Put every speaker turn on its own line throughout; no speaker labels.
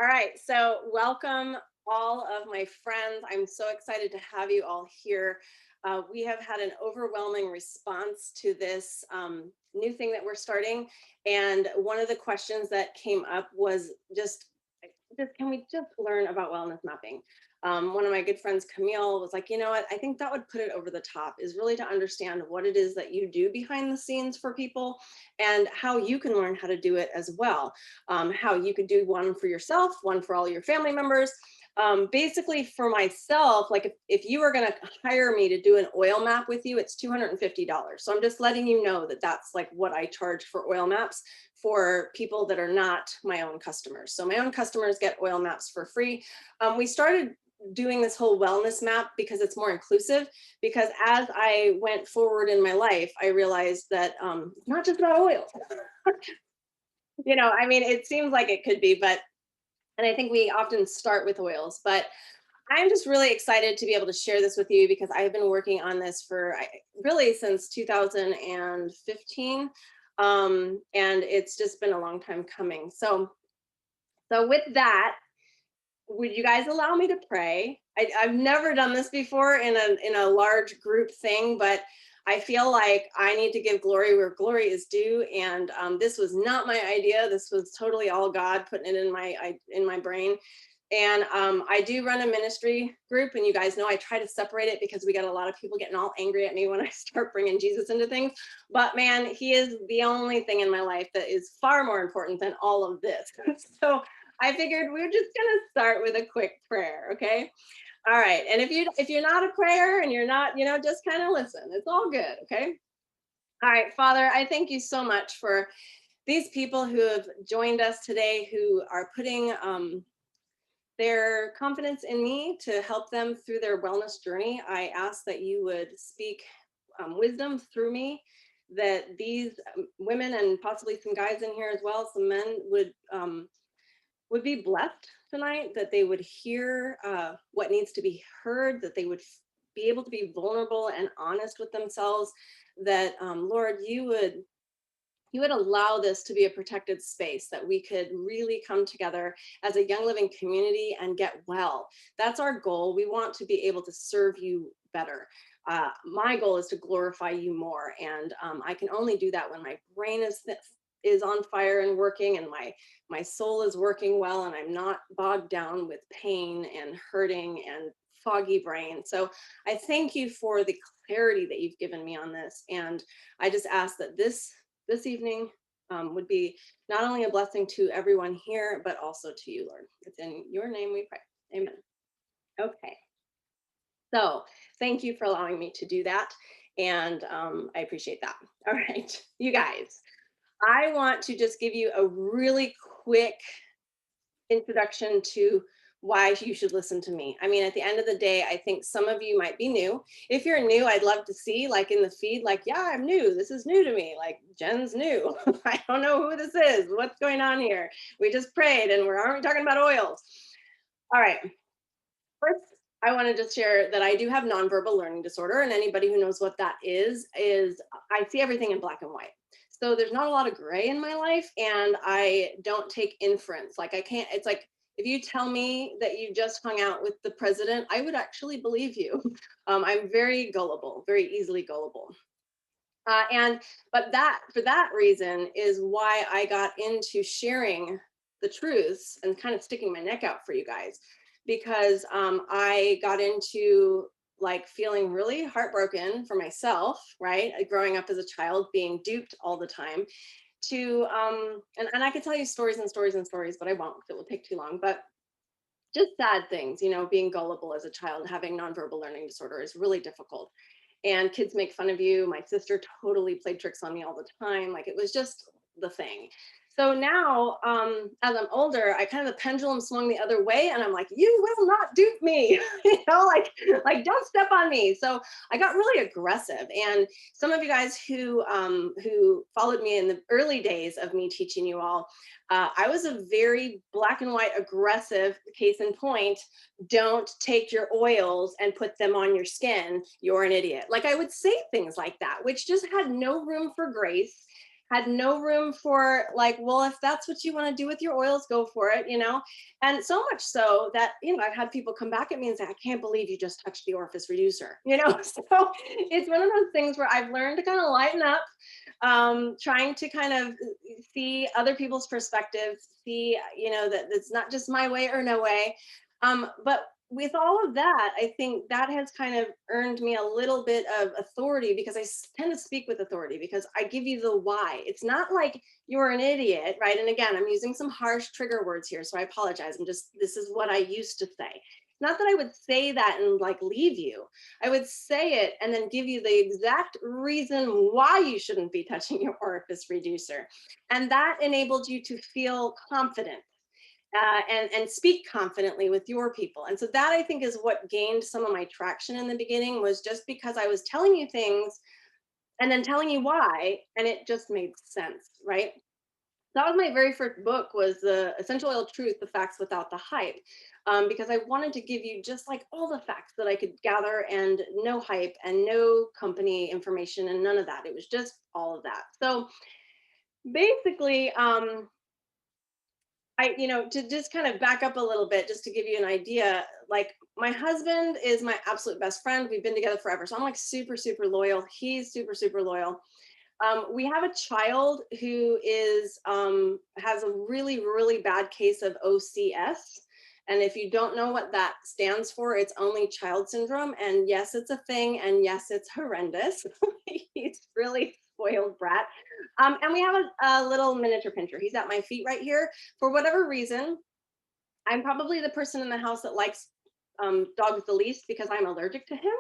All right, so welcome all of my friends. I'm so excited to have you all here. We have had an overwhelming response to this new thing that we're starting. And one of the questions that came up was just can we just learn about wellness mapping? One of my good friends, Camille, was like, you know what? I think that would put it over the top, is really to understand what it is that you do behind the scenes for people and how you can learn how to do it as well. How you could do one for yourself, one for all your family members. Basically, for myself, like if you were going to hire me to do an oil map with you, it's $250. So I'm just letting you know that that's like what I charge for oil maps for people that are not my own customers. So my own customers get oil maps for free. We started doing this whole wellness map because it's more inclusive, because as I went forward in my life, I realized that it's not just about oil. I mean, it seems like it could be, but and I think we often start with oils, but I'm just really excited to be able to share this with you because I've been working on this for really since 2015. And it's just been a long time coming. So with that, would you guys allow me to pray? I've never done this before in a large group thing, but I feel like I need to give glory where glory is due. And this was not my idea. This was totally all God putting it in my brain. And I do run a ministry group, and you guys know I try to separate it because we got a lot of people getting all angry at me when I start bringing Jesus into things. But man, he is the only thing in my life that is far more important than all of this. So I figured we're just gonna start with a quick prayer, okay? All right. And if you're not a prayer and you're not, just kind of listen. It's all good, okay? All right, Father, I thank you so much for these people who have joined us today, who are putting their confidence in me to help them through their wellness journey. I ask that you would speak wisdom through me, that these women and possibly some guys in here as well, some men would be blessed tonight, that they would hear what needs to be heard, that they would be able to be vulnerable and honest with themselves, that Lord, you would allow this to be a protected space, that we could really come together as a Young Living community and get well. That's our goal. We want to be able to serve you better. My goal is to glorify you more, and I can only do that when my brain is on fire and working, and my soul is working well, and I'm not bogged down with pain and hurting and foggy brain. So I thank you for the clarity that you've given me on this, and I just ask that this evening would be not only a blessing to everyone here, but also to you, Lord. It's in your name we pray. Amen. Okay. So thank you for allowing me to do that. And I appreciate that. All right, you guys, I want to just give you a really quick introduction to why you should listen to me. I mean, at the end of the day, I think some of you might be new. If you're new, I'd love to see, like in the feed, like, yeah, I'm new. This is new to me. Like, Jen's new. I don't know who this is. What's going on here? We just prayed and aren't we talking about oils? All right. First, I want to just share that I do have nonverbal learning disorder, and anybody who knows what that is I see everything in black and white. So there's not a lot of gray in my life, and I don't take inference. Like I can't. It's like if you tell me that you just hung out with the president, I would actually believe you. I'm very gullible, very easily gullible. And but that for that reason is why I got into sharing the truths and kind of sticking my neck out for you guys, because I got into like feeling really heartbroken for myself, right? Growing up as a child, being duped all the time. To and I could tell you stories and stories and stories, but I won't because it will take too long. But just sad things, being gullible as a child, having nonverbal learning disorder is really difficult, and kids make fun of you. My sister totally played tricks on me all the time. Like it was just the thing. So now, as I'm older, I kind of the pendulum swung the other way, and I'm like, you will not dupe me, like don't step on me. So I got really aggressive, and some of you guys who followed me in the early days of me teaching you all, I was a very black and white aggressive. Case in point, don't take your oils and put them on your skin, you're an idiot. Like I would say things like that, which just had no room for grace. had no room for like, well, if that's what you want to do with your oils, go for it, you know? And so much so that, you know, I've had people come back at me and say, I can't believe you just touched the orifice reducer, you know? So it's one of those things where I've learned to kind of lighten up, trying to kind of see other people's perspectives, see, you know, that it's not just my way or no way. But with all of that, I think that has kind of earned me a little bit of authority because tend to speak with authority because I give you the why. It's not like you're an idiot, right? And again, I'm using some harsh trigger words here, so I apologize. This is what I used to say. Not that I would say that and like leave you. I would say it and then give you the exact reason why you shouldn't be touching your orifice reducer. And that enabled you to feel confident, and speak confidently with your people. And so that I think is what gained some of my traction in the beginning, was just because I was telling you things and then telling you why, and it just made sense, right? That was my very first book, was the Essential Oil Truth: The Facts Without the Hype, because I wanted to give you just like all the facts that I could gather, and no hype and no company information and none of that. It was just all of that. So basically, you know, to just kind of back up a little bit, just to give you an idea, like my husband is my absolute best friend. We've been together forever. So I'm like super, super loyal. He's super, super loyal. We have a child who has a really, really bad case of OCS. And if you don't know what that stands for, it's only child syndrome. And yes, it's a thing. And yes, it's horrendous. He's really spoiled brat. And we have a little miniature pinscher. He's at my feet right here. For whatever reason, I'm probably the person in the house that likes dogs the least because I'm allergic to him.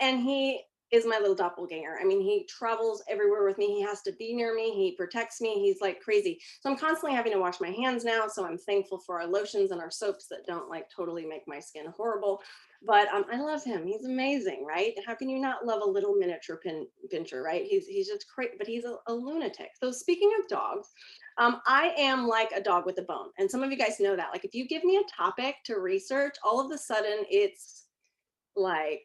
And he is my little doppelganger. I mean, he travels everywhere with me. He has to be near me. He protects me. He's like crazy. So I'm constantly having to wash my hands now. So I'm thankful for our lotions and our soaps that don't like totally make my skin horrible. But I love him. He's amazing, right? How can you not love a little miniature pinscher, right? He's just crazy, but he's a lunatic. So speaking of dogs, I am like a dog with a bone. And some of you guys know that. Like if you give me a topic to research, all of a sudden it's like,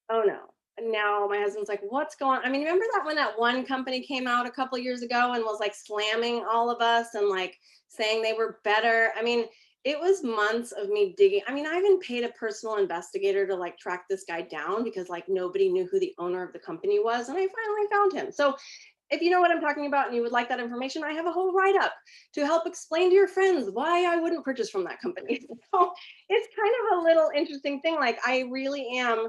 oh no. And now my husband's like, what's going on? I mean, remember that when that one company came out a couple of years ago and was like slamming all of us and like saying they were better? I mean, it was months of me digging. I mean, I even paid a personal investigator to like track this guy down because like nobody knew who the owner of the company was. And I finally found him. So if you know what I'm talking about and you would like that information, I have a whole write up to help explain to your friends why I wouldn't purchase from that company. So it's kind of a little interesting thing. Like I really am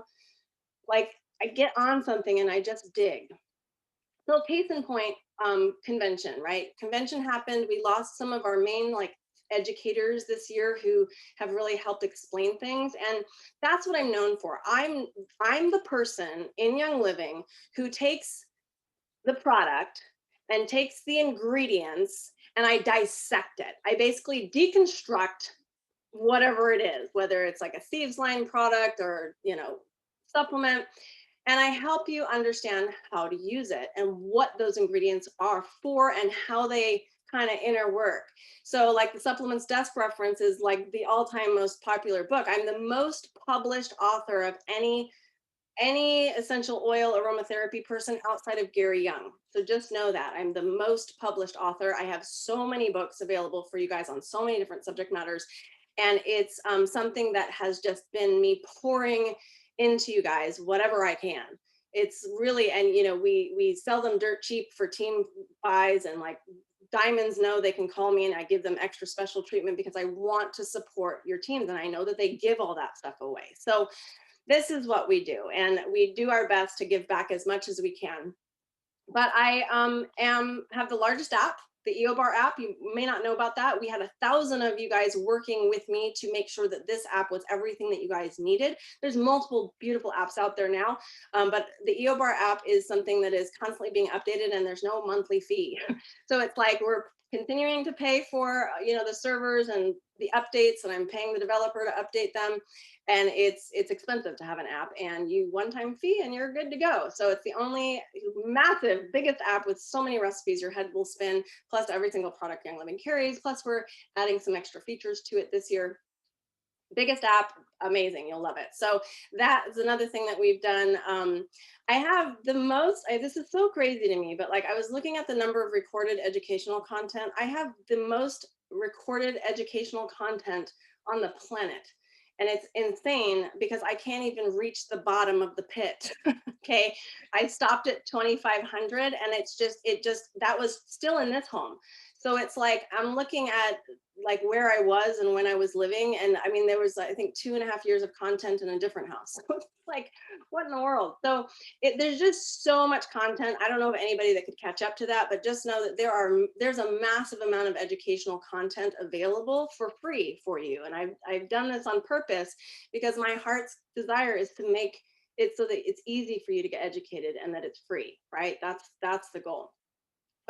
like, I get on something and I just dig. So case in point, convention, right? Convention happened. We lost some of our main like educators this year who have really helped explain things. And that's what I'm known for. I'm the person in Young Living who takes the product and takes the ingredients and I dissect it. I basically deconstruct whatever it is, whether it's like a thieves line product or, you know, supplement, and I help you understand how to use it and what those ingredients are for and how they kind of inner work. So like the Supplements Desk Reference is like the all-time most popular book. I'm the most published author of any essential oil aromatherapy person outside of Gary Young. So just know that I'm the most published author. I have so many books available for you guys on so many different subject matters. And it's something that has just been me pouring into you guys whatever I can. It's really, and you know, we sell them dirt cheap for team buys, and like diamonds know they can call me and I give them extra special treatment because I want to support your teams and I know that they give all that stuff away. So this is what we do, and we do our best to give back as much as we can. But I have the largest app, the EOBar app. You may not know about that. We had 1,000 of you guys working with me to make sure that this app was everything that you guys needed. There's multiple beautiful apps out there now, but the EOBar app is something that is constantly being updated, and there's no monthly fee. So it's like we're continuing to pay for you know, the servers and the updates, and I'm paying the developer to update them, and it's expensive to have an app, and you one-time fee and you're good to go. So it's the only massive biggest app with so many recipes your head will spin, plus every single product Young Living carries, plus we're adding some extra features to it this year. Biggest app, amazing, you'll love it. So that is another thing that we've done. I have the most, this is so crazy to me, but like I was looking at the number of recorded educational content. I have the most recorded educational content on the planet. And it's insane because I can't even reach the bottom of the pit. Okay. I stopped at 2,500 and that was still in this home. So it's like I'm looking at like where I was and when I was living. And I mean, there was, I think, 2.5 years of content in a different house. So it's like, what in the world? So there's just so much content. I don't know of anybody that could catch up to that, but just know that there's a massive amount of educational content available for free for you. And I've done this on purpose because my heart's desire is to make it so that it's easy for you to get educated and that it's free, right? That's the goal.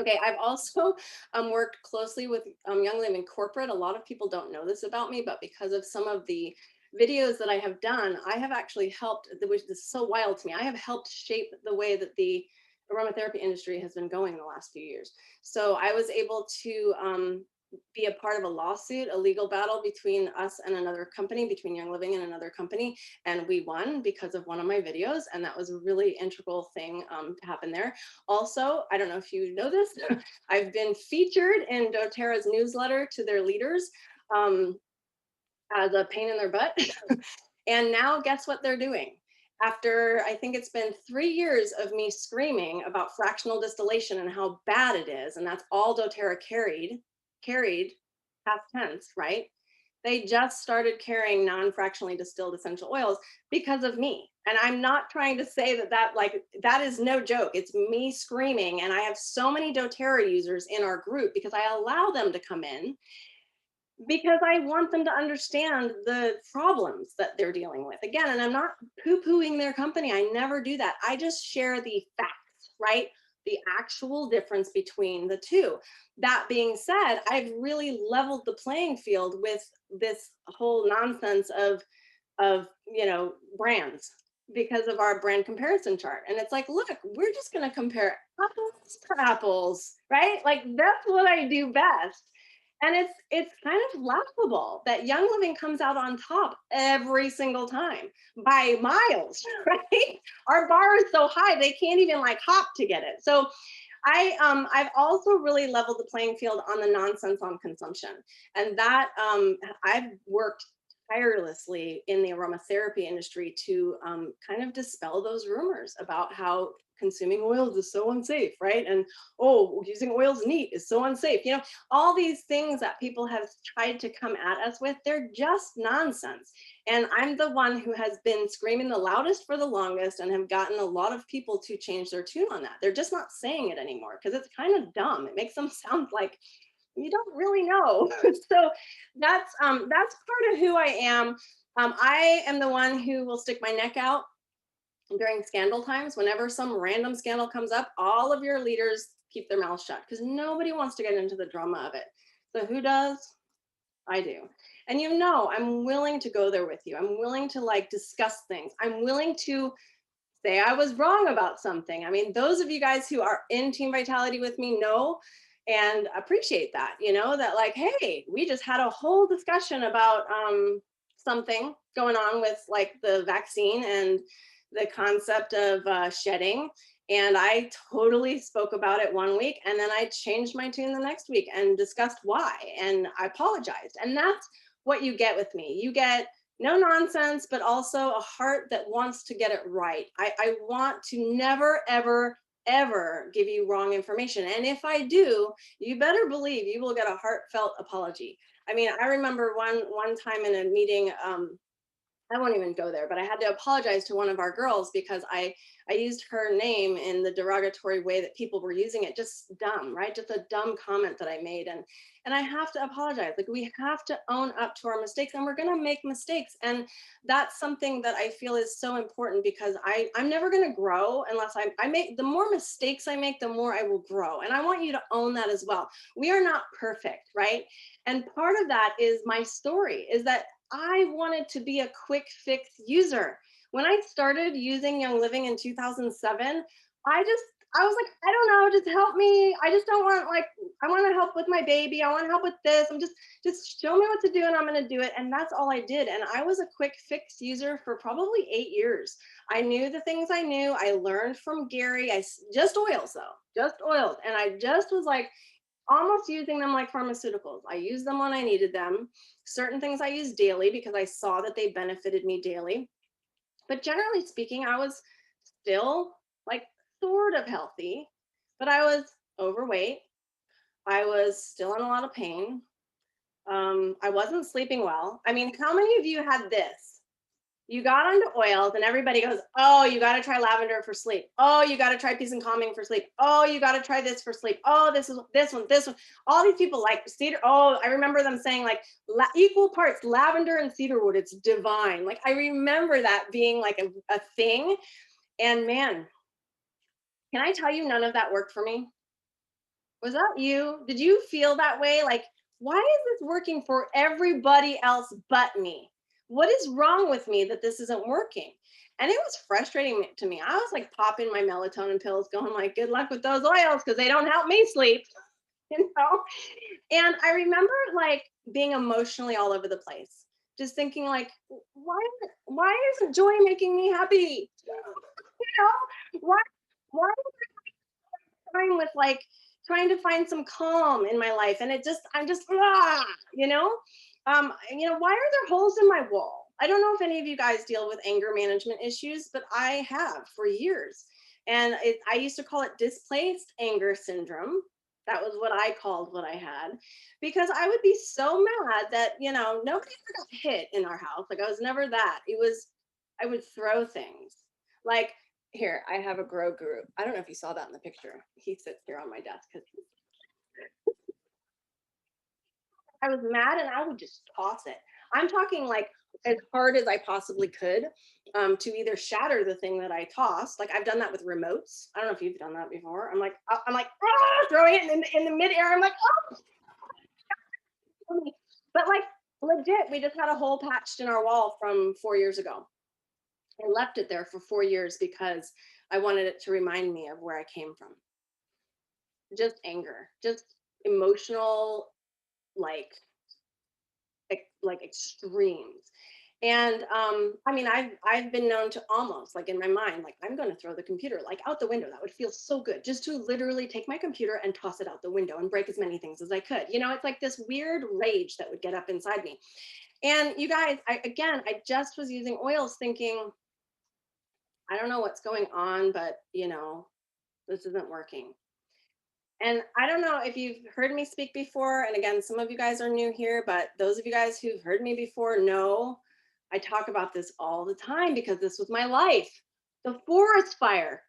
Okay, I've also worked closely with Young Living Corporate. A lot of people don't know this about me, but because of some of the videos that I have done, I have actually helped, which is so wild to me, I have helped shape the way that the aromatherapy industry has been going in the last few years. So I was able to be a part of a lawsuit, a legal battle between us and another company, between Young Living and another company, and we won because of one of my videos, and that was a really integral thing to happen there. Also, I don't know if you know this, I've been featured in doTERRA's newsletter to their leaders as a pain in their butt. And now guess what they're doing? After, I think it's been 3 years of me screaming about fractional distillation and how bad it is, and that's all doTERRA carried past tense, right? They just started carrying non-fractionally distilled essential oils because of me. And I'm not trying to say that is no joke. It's me screaming. And I have so many doTERRA users in our group because I allow them to come in because I want them to understand the problems that they're dealing with. Again, and I'm not poo-pooing their company. I never do that. I just share the facts, right? The actual difference between the two. That being said, I've really leveled the playing field with this whole nonsense of brands because of our brand comparison chart. And it's like, look, we're just going to compare apples to apples, right? Like that's what I do best. And it's kind of laughable that Young Living comes out on top every single time by miles, right? Our bar is so high they can't even like hop to get it. So I've also really leveled the playing field on the nonsense on consumption, and that I've worked tirelessly in the aromatherapy industry to kind of dispel those rumors about how consuming oils is so unsafe, right? And oh, using oils neat is so unsafe. All these things that people have tried to come at us with, they're just nonsense. And I'm the one who has been screaming the loudest for the longest and have gotten a lot of people to change their tune on that. They're just not saying it anymore because it's kind of dumb. It makes them sound like you don't really know. So that's part of who I am. I am the one who will stick my neck out during scandal times. Whenever some random scandal comes up, all of your leaders keep their mouths shut because nobody wants to get into the drama of it. So who does? I do. And I'm willing to go there with you. I'm willing to like discuss things. I'm willing to say I was wrong about something. I mean, those of you guys who are in Team Vitality with me know and appreciate that, that like, hey, we just had a whole discussion about something going on with like the vaccine and the concept of shedding. And I totally spoke about it one week and then I changed my tune the next week and discussed why. And I apologized. And that's what you get with me. You get no nonsense, but also a heart that wants to get it right. I want to never, ever, ever give you wrong information. And if I do, you better believe you will get a heartfelt apology. I mean, I remember one time in a meeting, I won't even go there, but I had to apologize to one of our girls because I used her name in the derogatory way that people were using it. Just dumb, right? Just a dumb comment that I made. And I have to apologize. Like we have to own up to our mistakes and we're going to make mistakes. And that's something that I feel is so important because I'm never going to grow unless I make, the more mistakes I make, the more I will grow. And I want you to own that as well. We are not perfect, right? And part of that is my story is that I wanted to be a quick fix user. When I started using Young Living in 2007, I was like, I don't know, just help me. I just don't want like I want to help with my baby. I want to help with this. I'm just show me what to do and I'm going to do it. And that's all I did. And I was a quick fix user for probably 8 years. I knew the things I knew. I learned from Gary. Just oils though, just oils. And I just was like almost using them like pharmaceuticals. I used them when I needed them. Certain things I use daily because I saw that they benefited me daily. But generally speaking, I was still like sort of healthy, but I was overweight. I was still in a lot of pain. I wasn't sleeping well. I mean, how many of you had this? You got onto oils and everybody goes, oh, you got to try lavender for sleep. Oh, you got to try peace and calming for sleep. Oh, you got to try this for sleep. Oh, this is this one. All these people like cedar. Oh, I remember them saying like equal parts lavender and cedarwood. It's divine. Like I remember that being like a thing. And man, can I tell you, none of that worked for me? Was that you? Did you feel that way? Like, why is this working for everybody else but me? What is wrong with me that this isn't working? And it was frustrating to me. I was like popping my melatonin pills, going like, good luck with those oils because they don't help me sleep, you know? And I remember like being emotionally all over the place, just thinking like, why isn't joy making me happy? You know, why time with like trying to find some calm in my life and I'm just why are there holes in my wall? I don't know if any of you guys deal with anger management issues, but I have for years. And I used to call it displaced anger syndrome. That was what I called what I had, because I would be so mad that nobody ever got hit in our house. Like I was never that. It was I would throw things like, here, I have a grow guru. I don't know if you saw that in the picture. He sits here on my desk because I was mad and I would just toss it. I'm talking like as hard as I possibly could, to either shatter the thing that I tossed. Like I've done that with remotes. I don't know if you've done that before. I'm like throwing it in the midair. I'm like, oh, but like legit, we just had a hole patched in our wall from 4 years ago. I left it there for 4 years because I wanted it to remind me of where I came from. Just anger, just emotional, like like extremes. And I mean, I've been known to almost like in my mind, like I'm going to throw the computer like out the window. That would feel so good, just to literally take my computer and toss it out the window and break as many things as I could. It's like this weird rage that would get up inside me. And you guys, I just was using oils, thinking, I don't know what's going on, but this isn't working. And I don't know if you've heard me speak before. And again, some of you guys are new here, but those of you guys who've heard me before know I talk about this all the time because this was my life. The forest fire.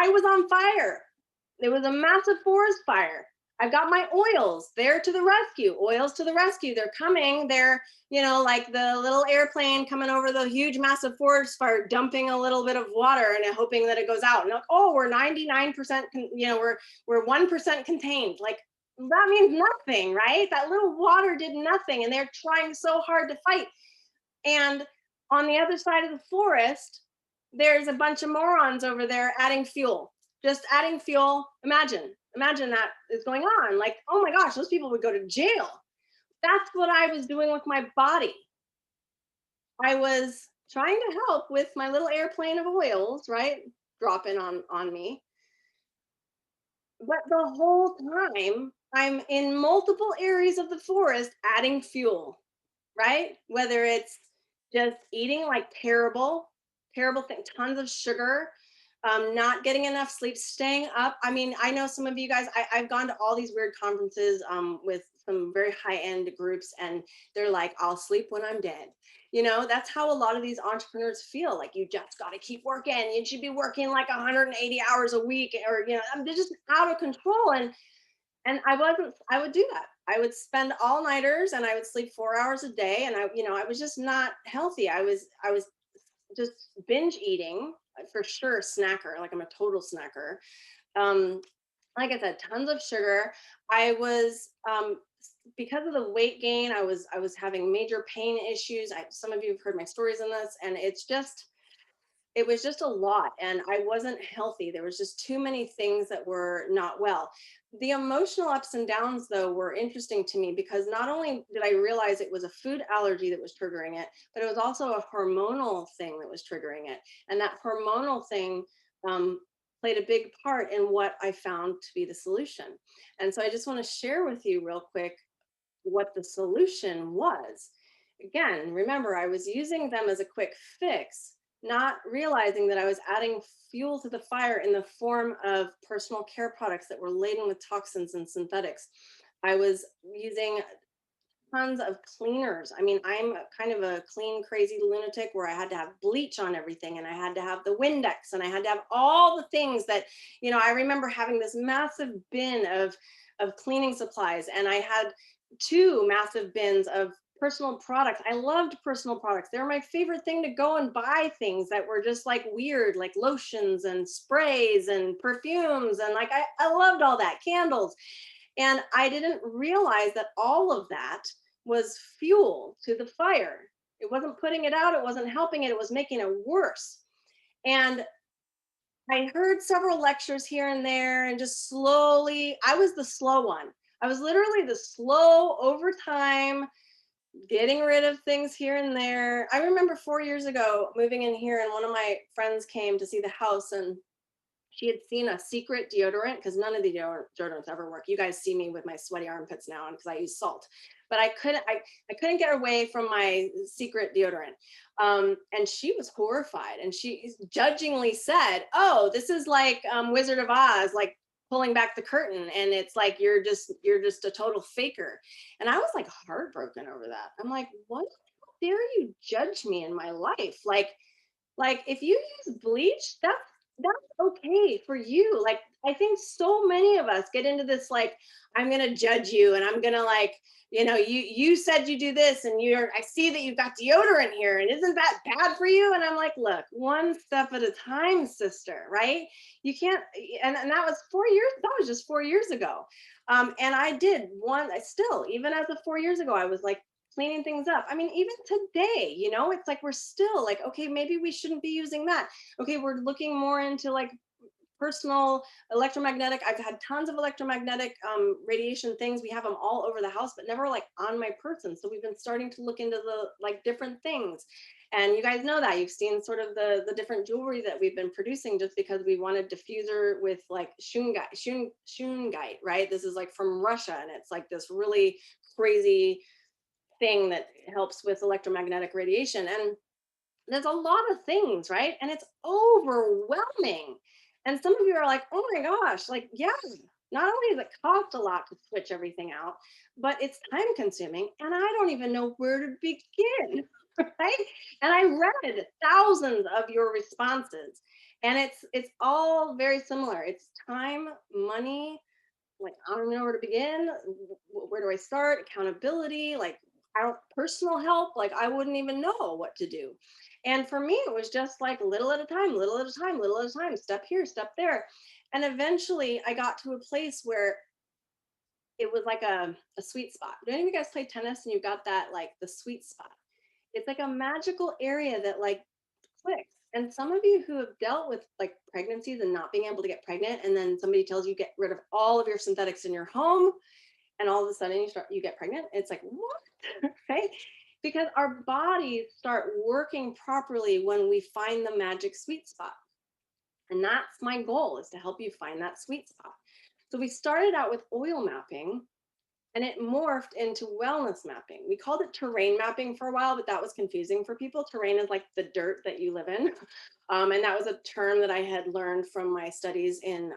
I was on fire. There was a massive forest fire. I've got my oils there to the rescue. Oils to the rescue. They're coming. They're, like the little airplane coming over the huge, massive forest fire, dumping a little bit of water and hoping that it goes out. And like, oh, we're 99%, we're 1% contained. Like that means nothing, right? That little water did nothing. And they're trying so hard to fight. And on the other side of the forest, there's a bunch of morons over there adding fuel, just adding fuel. Imagine that is going on. Like, oh my gosh, those people would go to jail. That's what I was doing with my body. I was trying to help with my little airplane of oils, right? Dropping on me. But the whole time, I'm in multiple areas of the forest adding fuel, right? Whether it's just eating like terrible thing, tons of sugar, not getting enough sleep, staying up. I mean, I know some of you guys, I've gone to all these weird conferences with some very high end groups, and they're like, I'll sleep when I'm dead. That's how a lot of these entrepreneurs feel. Like, you just got to keep working. You should be working like 180 hours a week, or, they're just out of control. And I would do that. I would spend all nighters and I would sleep 4 hours a day. And I was just not healthy. I was just binge eating, for sure, snacker. Like I'm a total snacker. Um, like I said, tons of sugar. I was, because of the weight gain, I was having major pain issues. Some of you have heard my stories in this, and it's just, it was just a lot, and I wasn't healthy. There was just too many things that were not well. The emotional ups and downs, though, were interesting to me because not only did I realize it was a food allergy that was triggering it, but it was also a hormonal thing that was triggering it. And that hormonal thing um, played a big part in what I found to be the solution. And so I just want to share with you real quick what the solution was. Again, remember, I was using them as a quick fix, not realizing that I was adding fuel to the fire in the form of personal care products that were laden with toxins and synthetics. I was using tons of cleaners. I mean, I'm kind of a clean, crazy lunatic where I had to have bleach on everything and I had to have the Windex and I had to have all the things that, I remember having this massive bin of cleaning supplies, and I had two massive bins of personal products. I loved personal products. They were my favorite thing to go and buy things that were just like weird, like lotions and sprays and perfumes. And like, I loved all that, candles. And I didn't realize that all of that was fuel to the fire. It wasn't putting it out, it wasn't helping it, it was making it worse. And I heard several lectures here and there, and just slowly, I was the slow one. I was literally the slow over time, getting rid of things here and there. I remember 4 years ago moving in here, and one of my friends came to see the house, and she had seen a secret deodorant because none of the deodorants ever work. You guys see me with my sweaty armpits now because I use salt, but I couldn't get away from my secret deodorant. And she was horrified, and she judgingly said, "Oh, this is like Wizard of Oz, like pulling back the curtain, and it's like you're just a total faker." And I was like heartbroken over that. I'm like, what? How dare you judge me in my life? Like if you use bleach, that's okay for you. Like I think so many of us get into this like, I'm gonna judge you, and I'm gonna like, you said you do this, and I see that you've got deodorant here, and isn't that bad for you? And I'm like, look, one step at a time, sister, right? You can't. And that was 4 years, that was just 4 years ago. And I still, even as of 4 years ago, I was like cleaning things up. I mean, even today, it's like we're still like, okay, maybe we shouldn't be using that. Okay, we're looking more into like personal electromagnetic. I've had tons of electromagnetic radiation things. We have them all over the house, but never like on my person. So we've been starting to look into the like different things. And you guys know that you've seen sort of the different jewelry that we've been producing just because we wanted diffuser with like shungite, right? This is like from Russia, and it's like this really crazy thing that helps with electromagnetic radiation. And there's a lot of things, right? And it's overwhelming. And some of you are like, oh my gosh, like, yeah, not only does it cost a lot to switch everything out, but it's time consuming. And I don't even know where to begin, right? And I read thousands of your responses. And it's all very similar. It's time, money, like I don't even know where to begin. Where do I start? Accountability, like I don't personal help, like I wouldn't even know what to do. And for me, it was just like little at a time, little at a time, little at a time, step here, step there. And eventually I got to a place where it was like a sweet spot. Do any of you guys play tennis and you got that like the sweet spot? It's like a magical area that like clicks. And some of you who have dealt with like pregnancies and not being able to get pregnant, and then somebody tells you get rid of all of your synthetics in your home, and all of a sudden you get pregnant. It's like what, right? Because our bodies start working properly when we find the magic sweet spot, and that's my goal, is to help you find that sweet spot. So we started out with oil mapping, and it morphed into wellness mapping. We called it terrain mapping for a while, but that was confusing for people. Terrain is like the dirt that you live in. And that was a term that I had learned from my studies in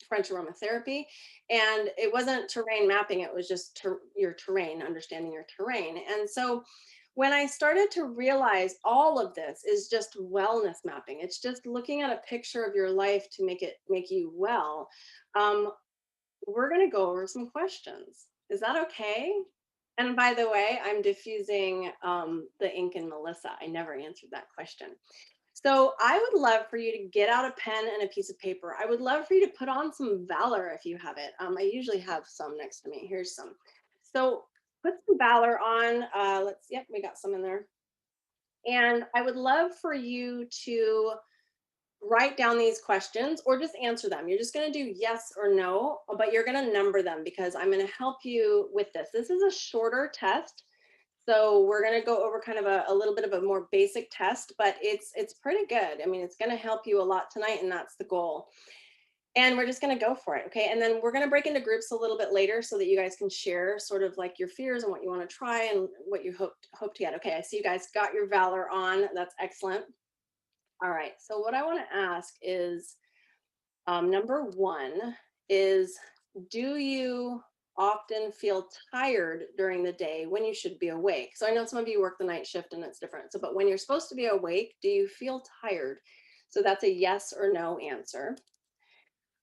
French aromatherapy. And it wasn't terrain mapping, it was just your terrain, understanding your terrain. And so when I started to realize all of this is just wellness mapping, it's just looking at a picture of your life to make you well. Um, we're going to go over some questions. Is that okay? And by the way, I'm diffusing the ink in Melissa. I never answered that question. So I would love for you to get out a pen and a piece of paper. I would love for you to put on some Valor if you have it. I usually have some next to me. Here's some. So put some Valor on. Yep, we got some in there. And I would love for you to write down these questions or just answer them. You're just going to do yes or no, but you're going to number them because I'm going to help you with this. This is a shorter test. So we're going to go over kind of a little bit of a more basic test, but it's pretty good. I mean, it's going to help you a lot tonight, and that's the goal. And we're just going to go for it. Okay. And then we're going to break into groups a little bit later so that you guys can share sort of like your fears and what you want to try and what you hope to get. Okay. I see you guys got your Valor on. That's excellent. All right. So what I want to ask is number one is, do you often feel tired during the day when you should be awake? So I know some of you work the night shift and it's different. So, but when you're supposed to be awake, do you feel tired? So that's a yes or no answer.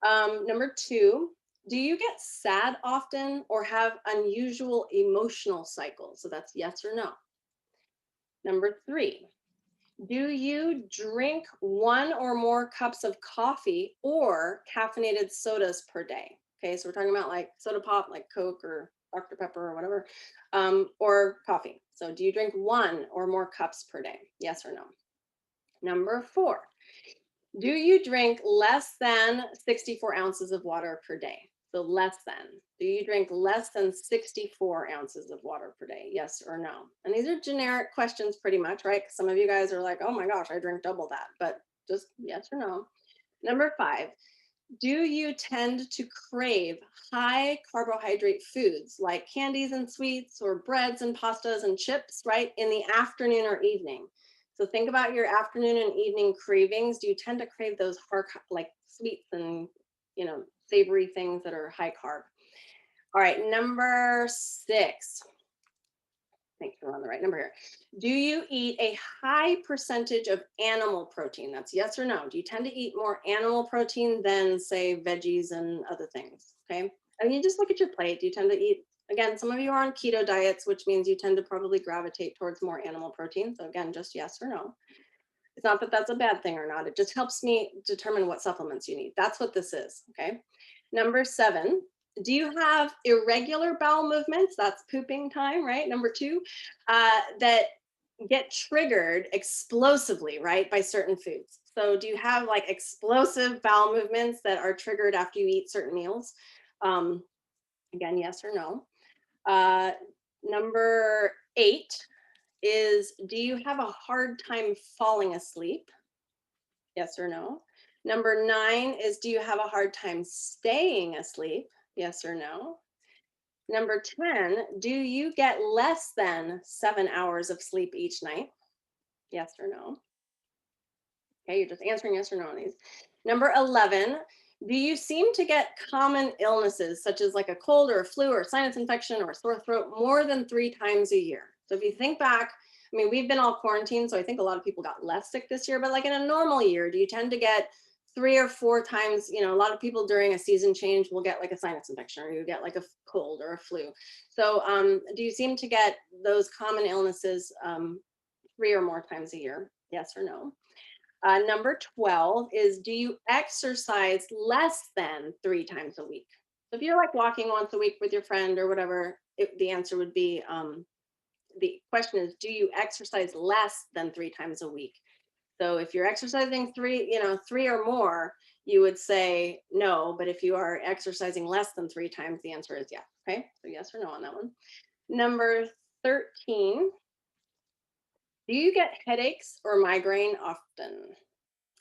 Number two, do you get sad often or have unusual emotional cycles? So that's yes or no. Number three, do you drink one or more cups of coffee or caffeinated sodas per day? Okay, so we're talking about like soda pop, like Coke or Dr. Pepper or whatever, or coffee. So do you drink one or more cups per day? Yes or no? Number four, do you drink less than 64 ounces of water per day? So less than. Do you drink less than 64 ounces of water per day? Yes or no? And these are generic questions pretty much, right? 'Cause some of you guys are like, oh my gosh, I drink double that, but just yes or no. Number five, do you tend to crave high carbohydrate foods like candies and sweets or breads and pastas and chips, right, in the afternoon or evening? So think about your afternoon and evening cravings. Do you tend to crave those hard, like sweets and, savory things that are high carb? All right, number six. Make sure we're on the right number here. Do you eat a high percentage of animal protein? That's yes or no. Do you tend to eat more animal protein than, say, veggies and other things? Okay. And you just look at your plate. Do you tend to eat, again, some of you are on keto diets, which means you tend to probably gravitate towards more animal protein. So, again, just yes or no. It's not that that's a bad thing or not. It just helps me determine what supplements you need. That's what this is. Okay. Number seven, do you have irregular bowel movements? That's pooping time, right? Number two, that get triggered explosively, right, by certain foods. So do you have like explosive bowel movements that are triggered after you eat certain meals? Um, Again, yes or no. Uh, Number eight is, do you have a hard time falling asleep? Yes or no. Number nine is, do you have a hard time staying asleep? Yes or no. Number 10, do you get less than 7 hours of sleep each night? Yes or no. Okay, you're just answering yes or no on these. Number 11, do you seem to get common illnesses such as like a cold or a flu or a sinus infection or a sore throat more than 3 times a year? So if you think back, I mean, we've been all quarantined, so I think a lot of people got less sick this year, but like in a normal year, do you tend to get 3 or 4 times, a lot of people during a season change will get like a sinus infection or you get like a cold or a flu. So do you seem to get those common illnesses 3 or more times a year? Yes or no? Number 12 is, do you exercise less than 3 times a week? So if you're like walking once a week with your friend or whatever, the answer would be, the question is, do you exercise less than 3 times a week? So if you're exercising three or more, you would say no. But if you are exercising less than 3 times, the answer is yes. Okay. So yes or no on that one. Number 13, do you get headaches or migraine often?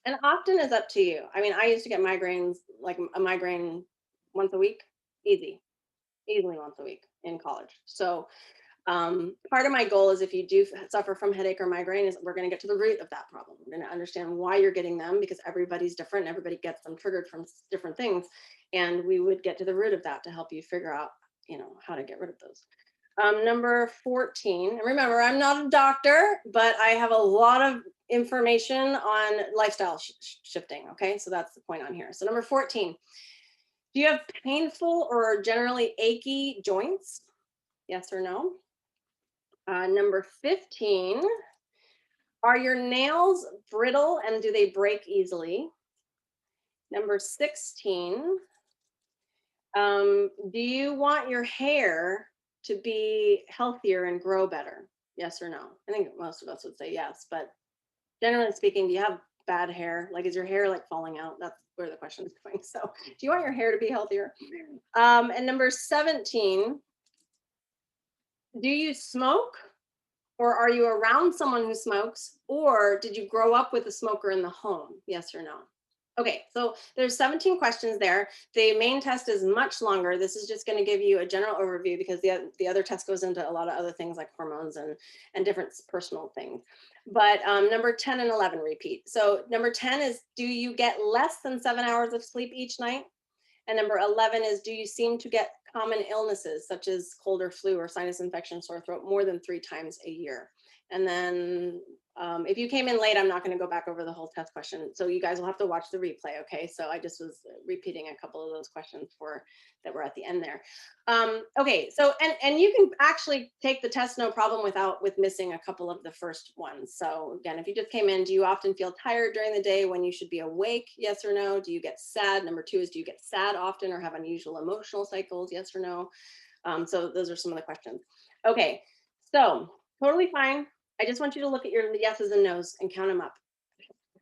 And often is up to you. I mean, I used to get migraines, like a migraine once a week, easy, easily once a week in college. So part of my goal is, if you do suffer from headache or migraine, is we're going to get to the root of that problem. We're going to understand why you're getting them, because everybody's different. Everybody gets them triggered from different things. And we would get to the root of that to help you figure out, how to get rid of those. Number 14, and remember, I'm not a doctor, but I have a lot of information on lifestyle shifting. Okay, so that's the point on here. So number 14, do you have painful or generally achy joints? Yes or no? Number 15, are your nails brittle and do they break easily? Number 16, do you want your hair to be healthier and grow better? Yes or no? I think most of us would say yes, but generally speaking, do you have bad hair? Like, is your hair like falling out? That's where the question is going. So do you want your hair to be healthier? And number 17, do you smoke? Or are you around someone who smokes? Or did you grow up with a smoker in the home? Yes or no? Okay, so there's 17 questions there. The main test is much longer. This is just going to give you a general overview because the other test goes into a lot of other things like hormones and different personal things. But number 10 and 11 repeat. So number 10 is, do you get less than 7 hours of sleep each night? And number 11 is, do you seem to get common illnesses such as cold or flu or sinus infection, sore throat more than 3 times a year? And then if you came in late, I'm not going to go back over the whole test question. So you guys will have to watch the replay. Okay. So I just was repeating a couple of those questions that were at the end there. Okay. So, and you can actually take the test no problem with missing a couple of the first ones. So again, if you just came in, do you often feel tired during the day when you should be awake? Yes or no? Do you get sad? Number 2 is, do you get sad often or have unusual emotional cycles? Yes or no? So those are some of the questions. Okay. So totally fine. I just want you to look at your yeses and nos and count them up.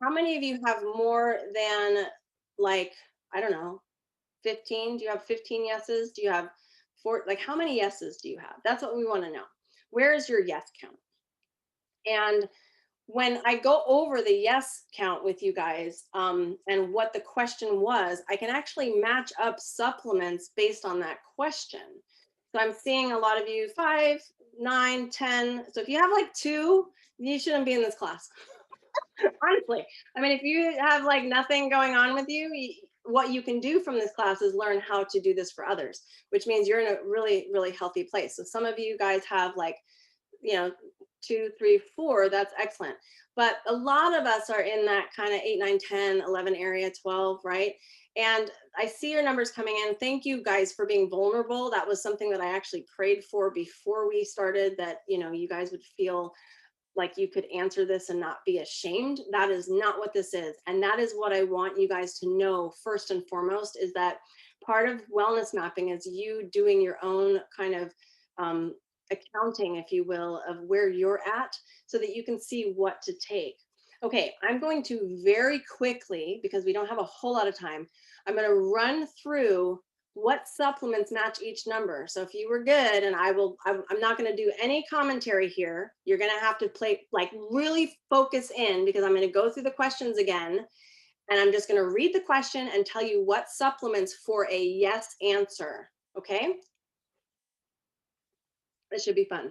How many of you have more than, like, I don't know, 15? Do you have 15 yeses? Do you have 4? Like, how many yeses do you have? That's what we want to know. Where is your yes count? And when I go over the yes count with you guys and what the question was, I can actually match up supplements based on that question. So I'm seeing a lot of you 5, 9, 10. So if you have like 2, you shouldn't be in this class. Honestly, I mean, if you have like nothing going on with you, what you can do from this class is learn how to do this for others, which means you're in a really, really healthy place. So some of you guys have like, 2, 3, 4, that's excellent. But a lot of us are in that kind of 8, 9, 10, 11 area, 12, right? And I see your numbers coming in. Thank you guys for being vulnerable. That was something that I actually prayed for before we started, that, you guys would feel like you could answer this and not be ashamed. That is not what this is. And that is what I want you guys to know first and foremost, is that part of wellness mapping is you doing your own kind of accounting, if you will, of where you're at so that you can see what to take. Okay, I'm going to very quickly, because we don't have a whole lot of time, I'm going to run through what supplements match each number. So if you were good, and I'm not going to do any commentary here. You're going to have to really focus in, because I'm going to go through the questions again, and I'm just going to read the question and tell you what supplements for a yes answer. Okay. This should be fun.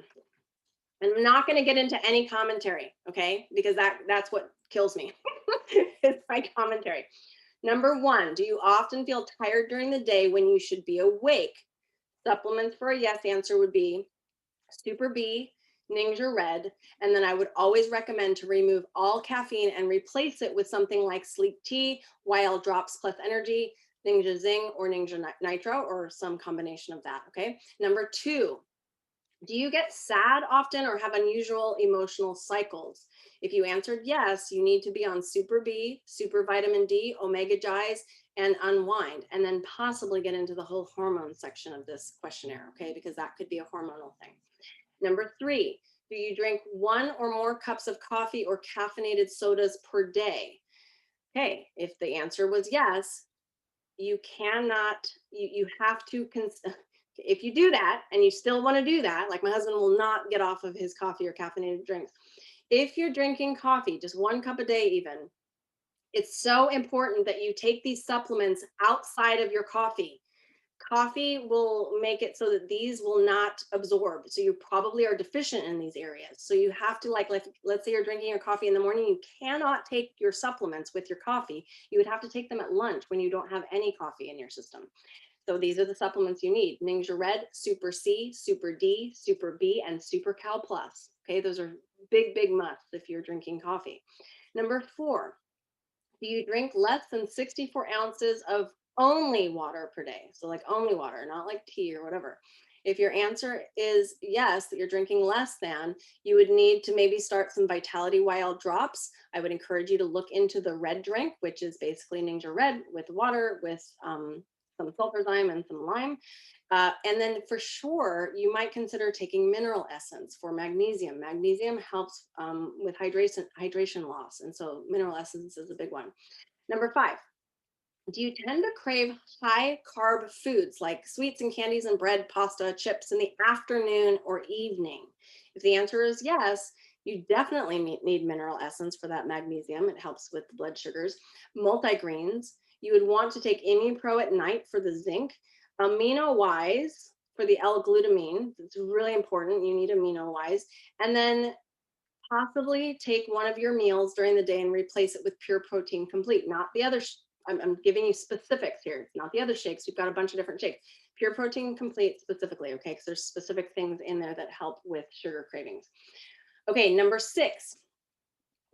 And I'm not going to get into any commentary. Okay. Because that's what kills me. It's my commentary. Number 1, do you often feel tired during the day when you should be awake? Supplements for a yes answer would be Super B, Ningxia Red, and then I would always recommend to remove all caffeine and replace it with something like Sleep Tea, Wild Drops Plus Energy, Ningxia Zing, or Ningxia Nitro, or some combination of that, okay? Number 2, do you get sad often or have unusual emotional cycles? If you answered yes, you need to be on Super B, Super Vitamin D, Omega Gize, and Unwind, and then possibly get into the whole hormone section of this questionnaire, okay? Because that could be a hormonal thing. Number 3, do you drink 1 or more cups of coffee or caffeinated sodas per day? Okay, if the answer was yes, you cannot, you have to, if you do that and you still want to do that, like my husband will not get off of his coffee or caffeinated drinks. If you're drinking coffee, just 1 cup a day even, it's so important that you take these supplements outside of your coffee. Coffee will make it so that these will not absorb. So you probably are deficient in these areas. So you have to, let's say you're drinking your coffee in the morning, you cannot take your supplements with your coffee. You would have to take them at lunch when you don't have any coffee in your system. So these are the supplements you need: Ningxia Red, Super C, Super D, Super B, and Super Cal Plus. Okay, those are big, big musts if you're drinking coffee. Number 4, do you drink less than 64 ounces of only water per day? So like only water, not like tea or whatever. If your answer is yes, that you're drinking less than, you would need to maybe start some Vitality Wild Drops. I would encourage you to look into the red drink, which is basically Ningxia Red with water, with some sulfurzyme and some lime. And then for sure, you might consider taking mineral essence for magnesium. Magnesium helps with hydration loss. And so mineral essence is a big one. Number 5, do you tend to crave high carb foods like sweets and candies and bread, pasta, chips in the afternoon or evening? If the answer is yes, you definitely need mineral essence for that magnesium. It helps with the blood sugars. Multigreens, you would want to take ImmuPro at night for the zinc. Amino Wise for the L-glutamine. It's really important. You need Amino Wise. And then possibly take one of your meals during the day and replace it with Pure Protein Complete, not the other. I'm giving you specifics here, not the other shakes. We've got a bunch of different shakes. Pure Protein Complete specifically, okay? Because there's specific things in there that help with sugar cravings. Okay, number 6,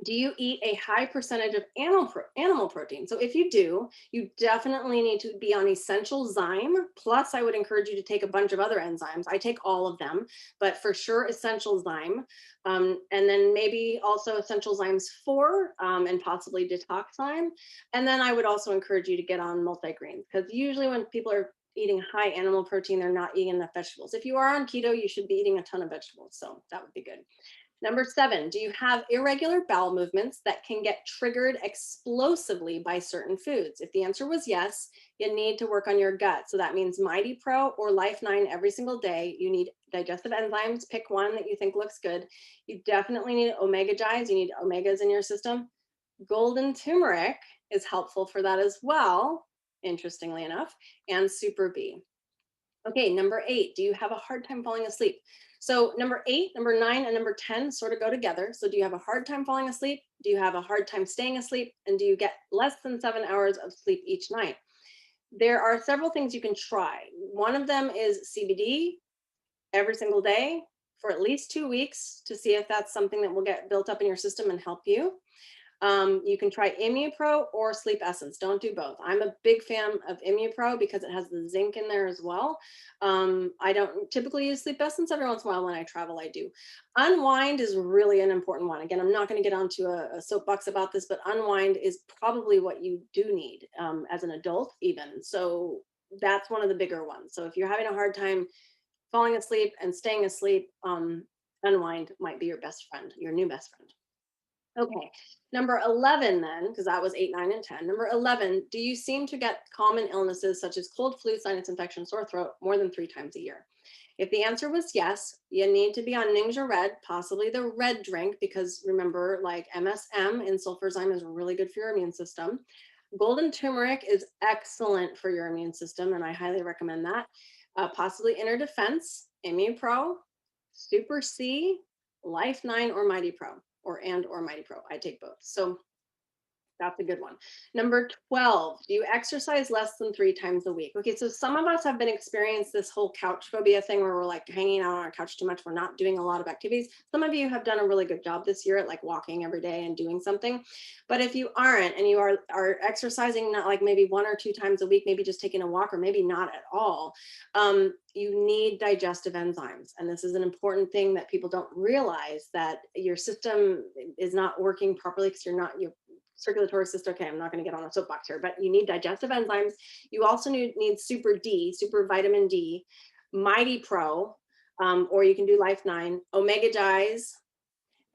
do you eat a high percentage of animal protein? So if you do, you definitely need to be on essential zyme. Plus, I would encourage you to take a bunch of other enzymes. I take all of them, but for sure, essential zyme. And then maybe also essential zymes 4 and possibly detoxime. And then I would also encourage you to get on multigreens because usually when people are eating high animal protein, they're not eating enough vegetables. If you are on keto, you should be eating a ton of vegetables. So that would be good. Number 7, do you have irregular bowel movements that can get triggered explosively by certain foods? If the answer was yes, you need to work on your gut. So that means Mighty Pro or Life9 every single day. You need digestive enzymes. Pick one that you think looks good. You definitely need omega gies. You need omegas in your system. Golden turmeric is helpful for that as well, interestingly enough, and Super B. Okay, number 8, do you have a hard time falling asleep? So number 8, number 9, and number 10 sort of go together. So do you have a hard time falling asleep? Do you have a hard time staying asleep? And do you get less than 7 hours of sleep each night? There are several things you can try. One of them is CBD every single day for at least 2 weeks to see if that's something that will get built up in your system and help you. You can try ImmuPro or Sleep Essence. Don't do both. I'm a big fan of ImmuPro because it has the zinc in there as well. I don't typically use Sleep Essence. Every once in a while when I travel, I do. Unwind is really an important one. Again, I'm not going to get onto a soapbox about this, but unwind is probably what you do need as an adult even. So that's one of the bigger ones. So if you're having a hard time falling asleep and staying asleep, unwind might be your best friend, your new best friend. Okay. Number 11 then, because that was 8, 9, and 10. Number 11, do you seem to get common illnesses such as cold, flu, sinus infection, sore throat more than 3 times a year? If the answer was yes, you need to be on Ningxia Red, possibly the red drink, because remember, like MSM and sulfurzyme is really good for your immune system. Golden turmeric is excellent for your immune system, and I highly recommend that. Possibly Inner Defense, ImmuPro, Super C, Life9, or Mighty Pro or Mighty Pro. I take both. So that's a good one. Number 12, do you exercise less than 3 times a week? Okay, so some of us have been experiencing this whole couch phobia thing where we're like hanging out on our couch too much. We're not doing a lot of activities. Some of you have done a really good job this year at like walking every day and doing something. But if you aren't and you are exercising not like maybe 1 or 2 times a week, maybe just taking a walk or maybe not at all, you need digestive enzymes. And this is an important thing that people don't realize, that your system is not working properly because your circulatory system. Okay, I'm not going to get on a soapbox here, but you need digestive enzymes. You also need Super D, super vitamin D, Mighty Pro, or you can do Life9, omega gies,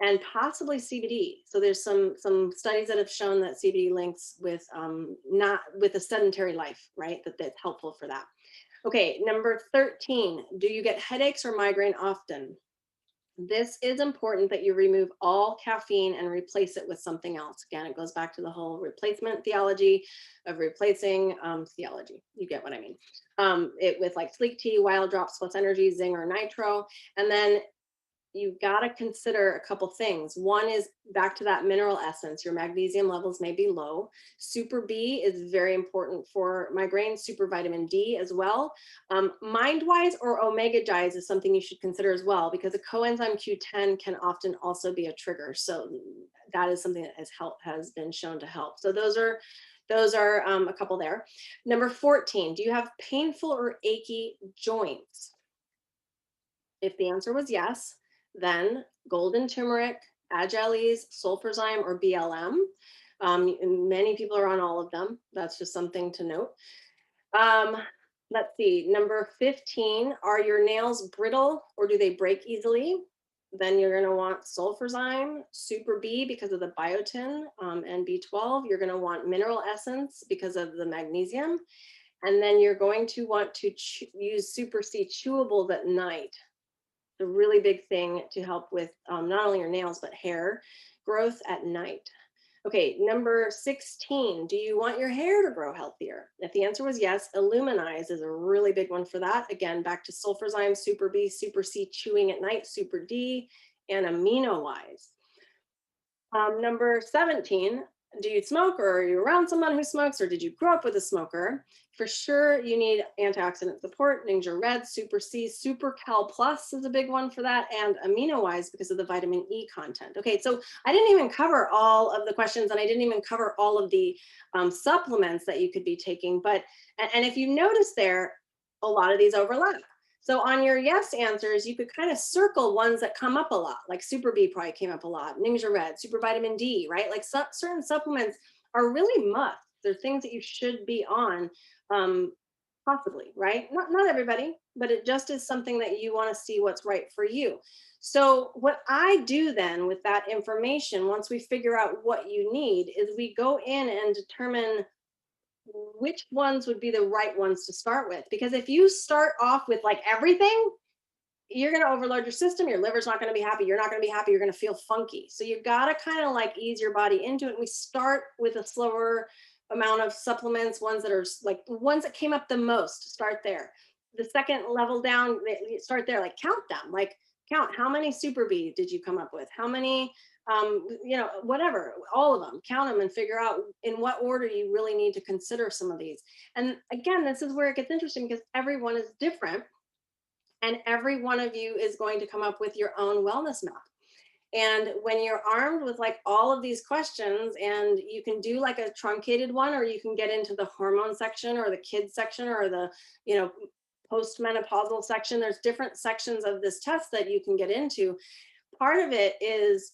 and possibly CBD. So there's some studies that have shown that CBD links with not with a sedentary life, right? That's helpful for that. Okay, number 13, do you get headaches or migraine often? This is important that you remove all caffeine and replace it with something else. Again, it goes back to the whole replacement theology of replacing theology. You get what I mean. It with like sleek tea, wild drops, plus energy, zing, or nitro. And then you've got to consider a couple things. One is back to that mineral essence. Your magnesium levels may be low. Super B is very important for migraine, super vitamin D as well. MindWise or omega gies is something you should consider as well, because a coenzyme Q10 can often also be a trigger. So that is something that has been shown to help. So those are a couple there. Number 14, do you have painful or achy joints? If the answer was yes, then golden turmeric, Agilis, sulfurzyme, or BLM. Many people are on all of them. That's just something to note. Um, let's see, number 15, are your nails brittle or do they break easily? Then you're going to want sulfurzyme, super B because of the biotin, and B12. You're going to want mineral essence because of the magnesium. And then you're going to want to use super C chewables at night. A really big thing to help with not only your nails, but hair growth at night. Okay, number 16, do you want your hair to grow healthier? If the answer was yes, Illuminize is a really big one for that. Again, back to Sulfurzyme, Super B, Super C, chewing at night, Super D, and AminoWise. Number 17, do you smoke or are you around someone who smokes or did you grow up with a smoker? For sure, you need antioxidant support. Ninja Red, Super C, Super Cal Plus is a big one for that, and AminoWise because of the vitamin E content. Okay, so I didn't even cover all of the questions and I didn't even cover all of the supplements that you could be taking. But, and if you notice there, a lot of these overlap. So on your yes answers, you could kind of circle ones that come up a lot, like Super B probably came up a lot, Ninja Red, Super Vitamin D, right? Like certain supplements are really musts. They're things that you should be on, um, possibly, right? Not everybody, but it just is something that you want to see what's right for you. So what I do then with that information, once we figure out what you need, is we go in and determine which ones would be the right ones to start with. Because if you start off with like everything, you're going to overload your system. Your liver's not going to be happy. You're not going to be happy. You're going to feel funky. So you've got to kind of like ease your body into it. And we start with a slower amount of supplements, ones that are like ones that came up the most. Start there. The second level down, start there. Like count them. Like count how many Super B did you come up with? How many, whatever, all of them. Count them and figure out in what order you really need to consider some of these. And again, this is where it gets interesting because everyone is different and every one of you is going to come up with your own wellness map. And when you're armed with like all of these questions, and you can do like a truncated one, or you can get into the hormone section or the kids section or the, you know, postmenopausal section. There's different sections of this test that you can get into. Part of it is,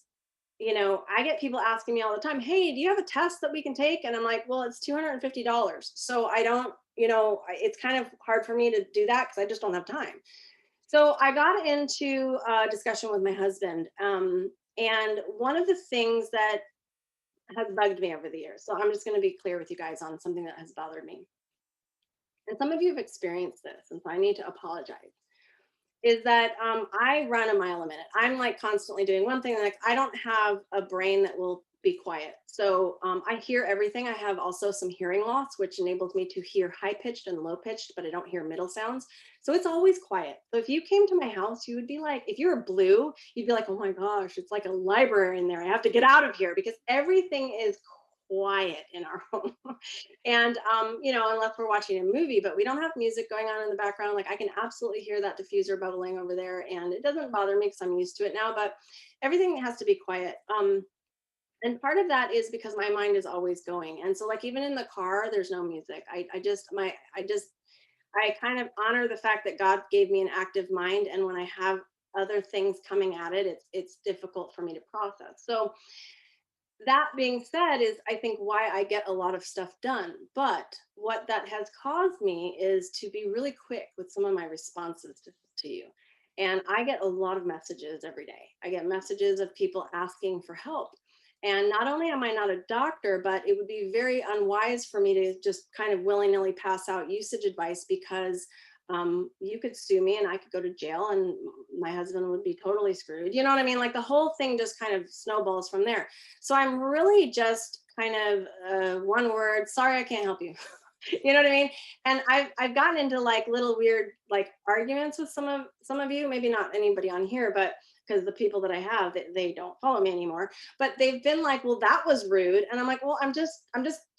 I get people asking me all the time, hey, do you have a test that we can take? And I'm like, well, it's $250. So I don't, it's kind of hard for me to do that because I just don't have time. So I got into a discussion with my husband. And one of the things that has bugged me over the years, so I'm just going to be clear with you guys on something that has bothered me. And some of you have experienced this, and so I need to apologize. Is that I run a mile a minute. I'm like constantly doing one thing. Like I don't have a brain that will be quiet. So I hear everything. I have also some hearing loss, which enables me to hear high pitched and low pitched, but I don't hear middle sounds. So it's always quiet. So if you came to my house, you would be like, if you're blue, you'd be like, oh my gosh, it's like a library in there. I have to get out of here because everything is quiet in our home. And unless we're watching a movie, but we don't have music going on in the background. Like I can absolutely hear that diffuser bubbling over there, and it doesn't bother me because I'm used to it now. But everything has to be quiet. And part of that is because my mind is always going, and so like even in the car, there's no music. I kind of honor the fact that God gave me an active mind, and when I have other things coming at it, it's difficult for me to process. So that being said is I think why I get a lot of stuff done. But what that has caused me is to be really quick with some of my responses to you. And I get a lot of messages every day. I get messages of people asking for help. And not only am I not a doctor, but it would be very unwise for me to just kind of willy nilly pass out usage advice because you could sue me and I could go to jail and my husband would be totally screwed. You know what I mean? Like the whole thing just kind of snowballs from there. So I'm really just kind of one word, sorry, I can't help you. You know what I mean? And I've gotten into like little weird like arguments with some of you, maybe not anybody on here, but because the people that I have, they don't follow me anymore. But they've been like, well, that was rude. And I'm like, well, I'm just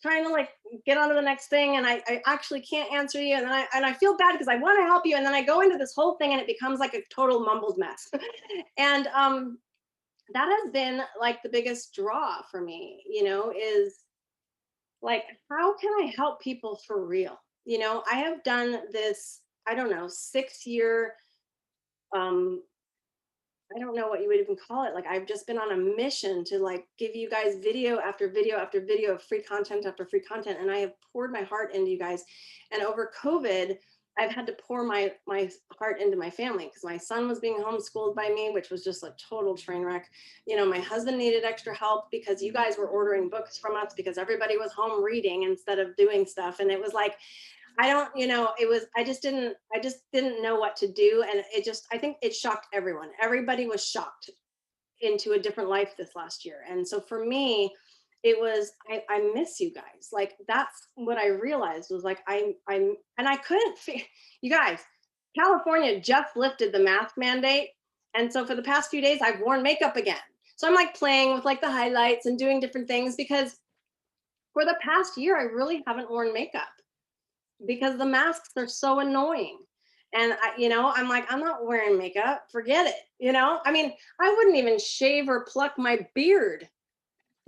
trying to like get on to the next thing. And I actually can't answer you. And then I feel bad because I want to help you. And then I go into this whole thing and it becomes like a total mumbled mess. And that has been like the biggest draw for me, is like, how can I help people for real? I have done this, I don't know, 6 year, um, I don't know what you would even call it. Like I've just been on a mission to like give you guys video after video after video of free content after free content. And I have poured my heart into you guys. And over COVID, I've had to pour my heart into my family because my son was being homeschooled by me, which was just a total train wreck. You know, my husband needed extra help because you guys were ordering books from us because everybody was home reading instead of doing stuff. And it was like, I don't, you know, it was, I just didn't know what to do. And it just, I think it shocked everyone. Everybody was shocked into a different life this last year. And so for me, it was, I miss you guys. Like that's what I realized was like, and I couldn't, you guys, California just lifted the mask mandate. And so for the past few days, I've worn makeup again. So I'm like playing with like the highlights and doing different things because for the past year, I really haven't worn makeup because the masks are so annoying. And you know, I'm like, I'm not wearing makeup. Forget it. You know, I mean, I wouldn't even shave or pluck my beard.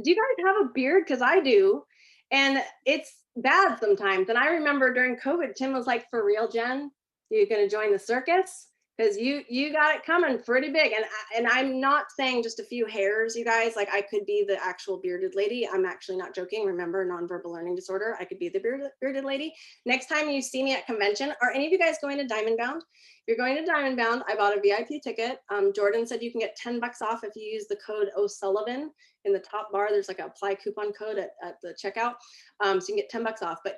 Do you guys have a beard? Because I do. And it's bad sometimes. And I remember during COVID, Tim was like, for real, Jen, you're going to join the circus? Because you got it coming pretty big. And I'm not saying just a few hairs, you guys. Like I could be the actual bearded lady. I'm actually not joking. Remember, nonverbal learning disorder. I could be the bearded lady. Next time you see me at convention, are any of you guys going to Diamond Bound? If you're going to Diamond Bound, I bought a VIP ticket. Jordan said you can get $10 off if you use the code O'Sullivan in the top bar. There's like a apply coupon code at the checkout. So you can get $10 off, but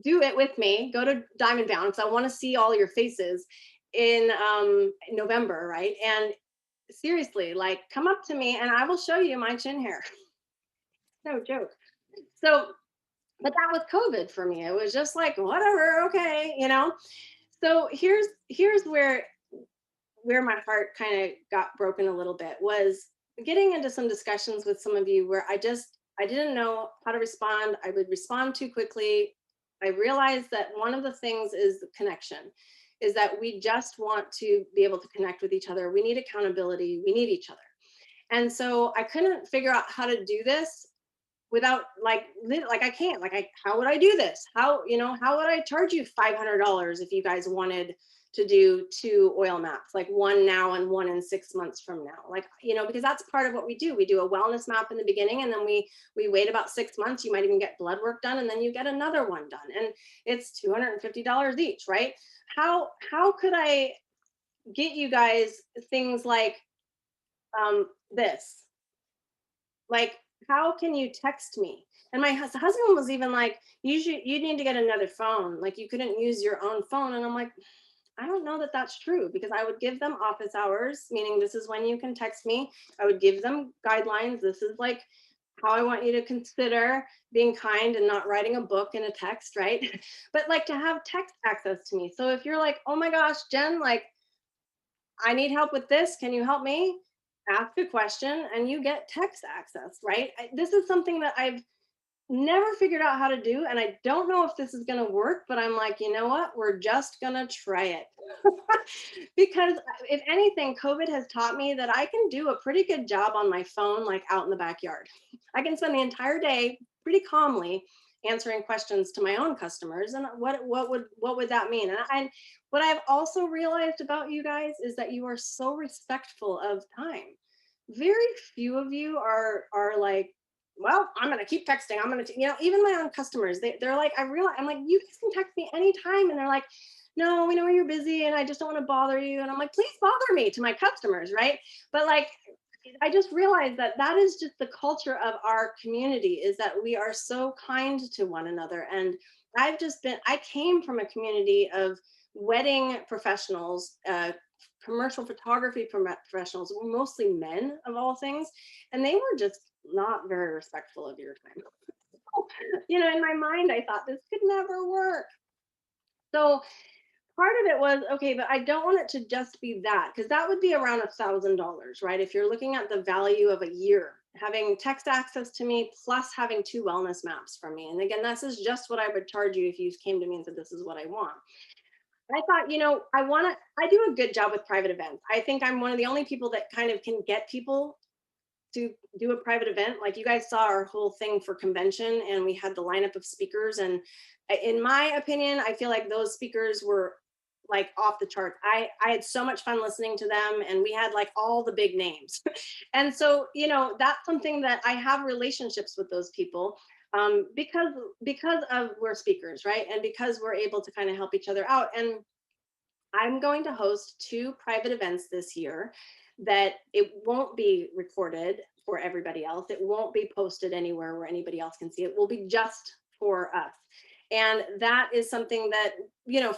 do it with me. Go to Diamond Bound because I want to see all your faces in November, right? And seriously, like come up to me and I will show you my chin hair. No joke. So, but that was COVID for me. It was just like, whatever, okay, you know? So here's where my heart kind of got broken a little bit was getting into some discussions with some of you where I didn't know how to respond. I would respond too quickly. I realized that one of the things is the connection, is that we just want to be able to connect with each other. We need accountability. We need each other. And so I couldn't figure out how to do this without like I can't how would I do this? How, you know, how would I charge you $500 if you guys wanted to do 2 oil maps, like one now and one in 6 months from now? Like, you know, because that's part of what we do. We do a wellness map in the beginning and then we wait about 6 months. You might even get blood work done and then you get another one done and it's $250 each, right? How could I get you guys things like this? Like, how can you text me? And my husband was even like, you need to get another phone. Like you couldn't use your own phone. And I'm like, I don't know that that's true because I would give them office hours, meaning this is when you can text me. I would give them guidelines. This is like how I want you to consider being kind and not writing a book in a text, right? But like to have text access to me. So if you're like, oh my gosh, Jen, like I need help with this. Can you help me? Ask a question and you get text access, right? This is something that I've never figured out how to do. And I don't know if this is going to work, but I'm like, you know what? We're just going to try it. Because if anything, COVID has taught me that I can do a pretty good job on my phone, like out in the backyard. I can spend the entire day pretty calmly answering questions to my own customers. And what would that mean? And what I've also realized about you guys is that you are so respectful of time. Very few of you are like, well, I'm gonna keep texting. I'm gonna, you know, even my own customers, they're like, I'm like, you guys can text me anytime, and they're like, no, we know you're busy, and I just don't want to bother you. And I'm like, please bother me to my customers, right? But like, I just realized that that is just the culture of our community, is that we are so kind to one another. And I came from a community of wedding professionals, commercial photography professionals, mostly men of all things, and they were just not very respectful of your time. You know, in my mind, I thought this could never work. So part of it was okay, but I don't want it to just be that, because that would be around $1,000, right? If you're looking at the value of a year, having text access to me plus having 2 wellness maps from me. And again, this is just what I would charge you if you came to me and said, this is what I want. I thought, you know, I do a good job with private events. I think I'm one of the only people that kind of can get people to do a private event. Like you guys saw our whole thing for convention and we had the lineup of speakers. And in my opinion, I feel like those speakers were like off the charts. I had so much fun listening to them, and we had like all the big names. And so, that's something that I have relationships with those people, because of we're speakers, right? And because we're able to kind of help each other out. And I'm going to host two private events this year that it won't be recorded for everybody else. It won't be posted anywhere where anybody else can see it. It will be just for us. And that is something that,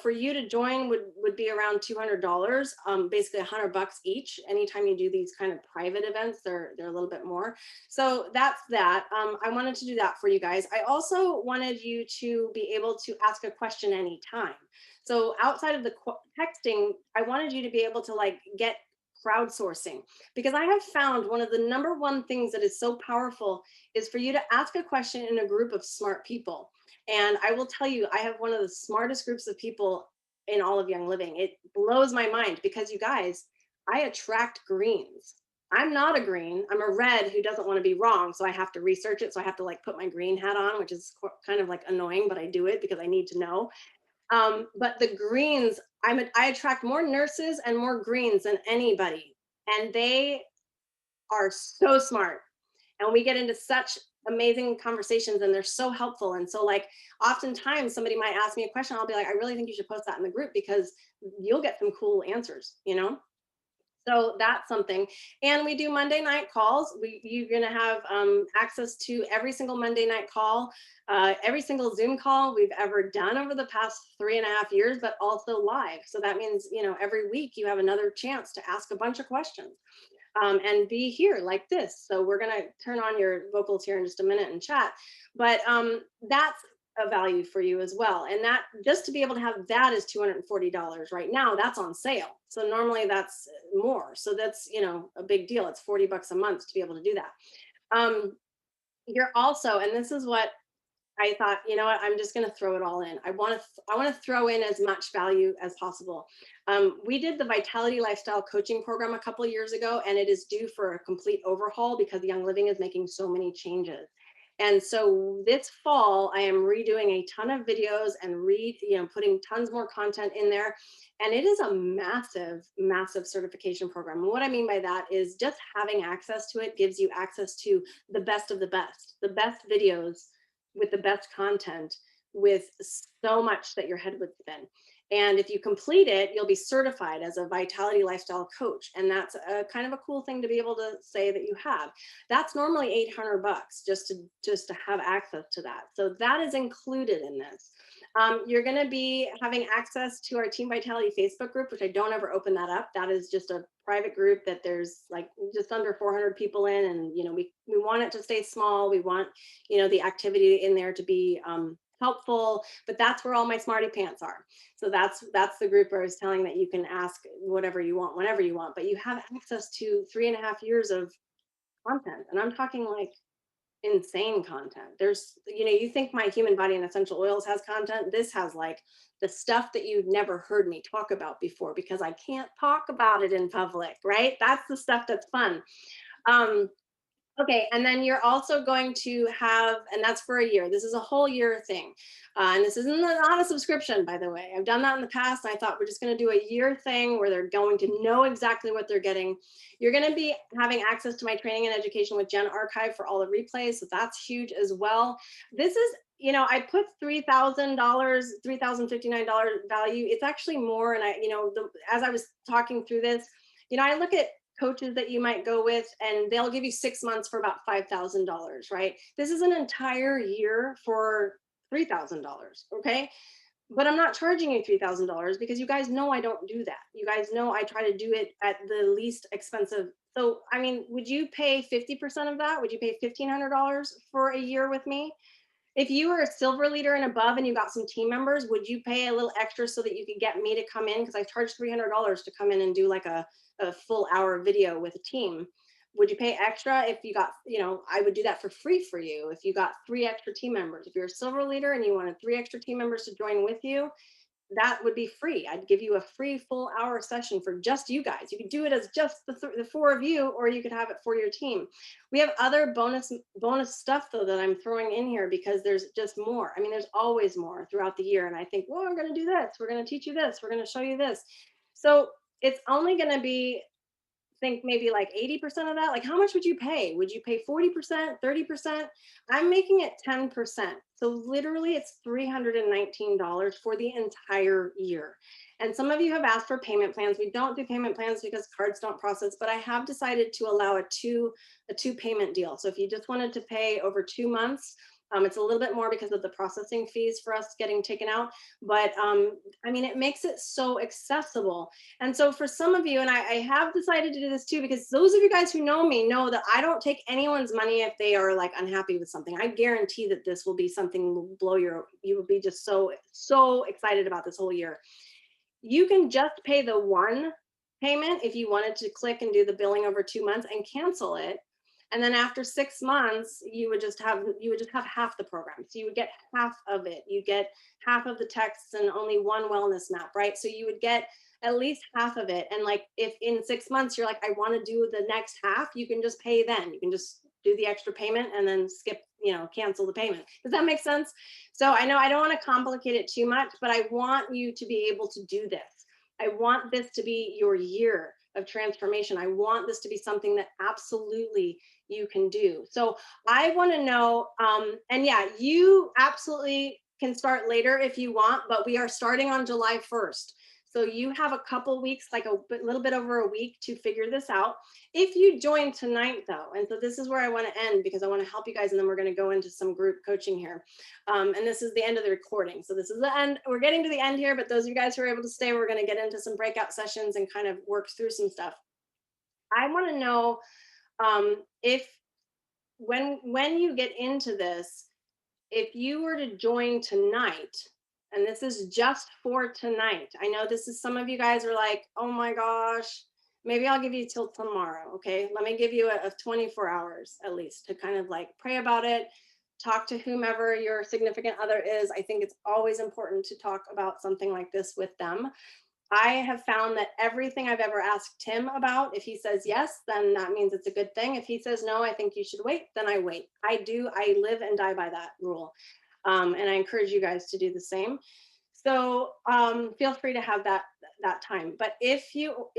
for you to join would be around $200, basically $100 each. Anytime you do these kind of private events, they're a little bit more. So that's that. I wanted to do that for you guys. I also wanted you to be able to ask a question anytime. So outside of the texting, I wanted you to be able to like get crowdsourcing, because I have found one of the number one things that is so powerful is for you to ask a question in a group of smart people. And I will tell you, I have one of the smartest groups of people in all of Young Living. It blows my mind because, you guys, I attract greens. I'm not a green. I'm a red who doesn't want to be wrong. So I have to research it. So I have to like put my green hat on, which is kind of like annoying, but I do it because I need to know. But the greens, I attract more nurses and more greens than anybody. And they are so smart. And we get into such amazing conversations, and they're so helpful. And so like oftentimes somebody might ask me a question. I'll be like, I really think you should post that in the group because you'll get some cool answers. So that's something. And we do Monday night calls. You're going to have access to every single Monday night call, every single Zoom call we've ever done over the past 3.5 years, but also live. So that means, every week you have another chance to ask a bunch of questions, and be here like this. So we're going to turn on your vocals here in just a minute and chat. But that's a value for you as well. And that, just to be able to have that, is $240 right now. That's on sale. So normally that's more. So that's, a big deal. It's $40 a month to be able to do that. You're also, and this is what I thought, you know what, I'm just going to throw it all in. I want to throw in as much value as possible. We did the Vitality Lifestyle Coaching Program a couple of years ago, and it is due for a complete overhaul because Young Living is making so many changes. And so this fall, I am redoing a ton of videos and putting tons more content in there. And it is a massive, massive certification program. And what I mean by that is just having access to it gives you access to the best of the best videos with the best content, with so much that your head would spin. And if you complete it, you'll be certified as a Vitality Lifestyle Coach. And that's a kind of a cool thing to be able to say that you have. That's normally $800 just to have access to that. So that is included in this. You're going to be having access to our Team Vitality Facebook group, which I don't ever open that up. That is just a private group that there's like just under 400 people in. And, we want it to stay small. We want, the activity in there to be helpful, but that's where all my smarty pants are. So that's the group where I was telling that you can ask whatever you want, whenever you want, but you have access to 3.5 years of content. And I'm talking like insane content. There's, you think my Human Body and Essential Oils has content. This has like the stuff that you've never heard me talk about before because I can't talk about it in public, right? That's the stuff that's fun. Okay, and then you're also going to have, and that's for a year. This is a whole year thing. And this isn't not a subscription, by the way. I've done that in the past. I thought we're just going to do a year thing where they're going to know exactly what they're getting. You're going to be having access to my training and education with Jen archive for all the replays. So that's huge as well. This is, I put $3,000, $3,059 value. It's actually more. And as I was talking through this, I look at coaches that you might go with, and they'll give you 6 months for about $5,000, right? This is an entire year for $3,000, okay? But I'm not charging you $3,000 because you guys know I don't do that. You guys know I try to do it at the least expensive. So, I mean, would you pay 50% of that? Would you pay $1,500 for a year with me? If you were a silver leader and above and you got some team members, would you pay a little extra so that you could get me to come in? Because I charge $300 to come in and do like a full hour video with a team. Would you pay extra if you got, I would do that for free for you if you got 3 extra team members. If you're a silver leader and you wanted 3 extra team members to join with you, that would be free. I'd give you a free full hour session for just you guys. You could do it as just the four of you, or you could have it for your team. We have other bonus stuff though that I'm throwing in here because there's just more. I mean, there's always more throughout the year. And I think, well, we're going to do this. We're going to teach you this. We're going to show you this. So it's only going to be, think maybe like 80% of that. Like, how much would you pay? Would you pay 40%, 30%? I'm making it 10%. So literally it's $319 for the entire year. And some of you have asked for payment plans. We don't do payment plans because cards don't process, but I have decided to allow a two payment deal. So if you just wanted to pay over 2 months, it's a little bit more because of the processing fees for us getting taken out. But I mean, it makes it so accessible. And so for some of you, and I have decided to do this too, because those of you guys who know me know that I don't take anyone's money if they are like unhappy with something. I guarantee that this will be something will blow you will be just so excited about this whole year. You can just pay the one payment if you wanted to click and do the billing over 2 months and cancel it. And then after 6 months, you would just have half the program. So you would get half of it. You get half of the texts and only one wellness map, right? So you would get at least half of it. And like if in 6 months you're like, I want to do the next half, you can just pay then. You can just do the extra payment and then skip, cancel the payment. Does that make sense? So I know I don't want to complicate it too much, but I want you to be able to do this. I want this to be your year of transformation. I want this to be something that absolutely you can do. So I want to know, and yeah, you absolutely can start later if you want, but we are starting on July 1st. So you have a couple weeks, like a little bit over a week to figure this out. If you join tonight though, and so this is where I want to end because I want to help you guys and then we're going to go into some group coaching here. And this is the end of the recording. So this is the end. We're getting to the end here, but those of you guys who are able to stay, we're going to get into some breakout sessions and kind of work through some stuff. I want to know if when you get into this, if you were to join tonight, and this is just for tonight, I know this is some of you guys are like, oh my gosh, maybe I'll give you till tomorrow. Okay, let me give you a 24 hours at least to kind of like pray about it, talk to whomever your significant other is. I think it's always important to talk about something like this with them. I have found that everything I've ever asked Tim about, if he says yes, then that means it's a good thing. If he says no, I think you should wait, then I wait. I live and die by that rule. And I encourage you guys to do the same. So feel free to have that time. But if you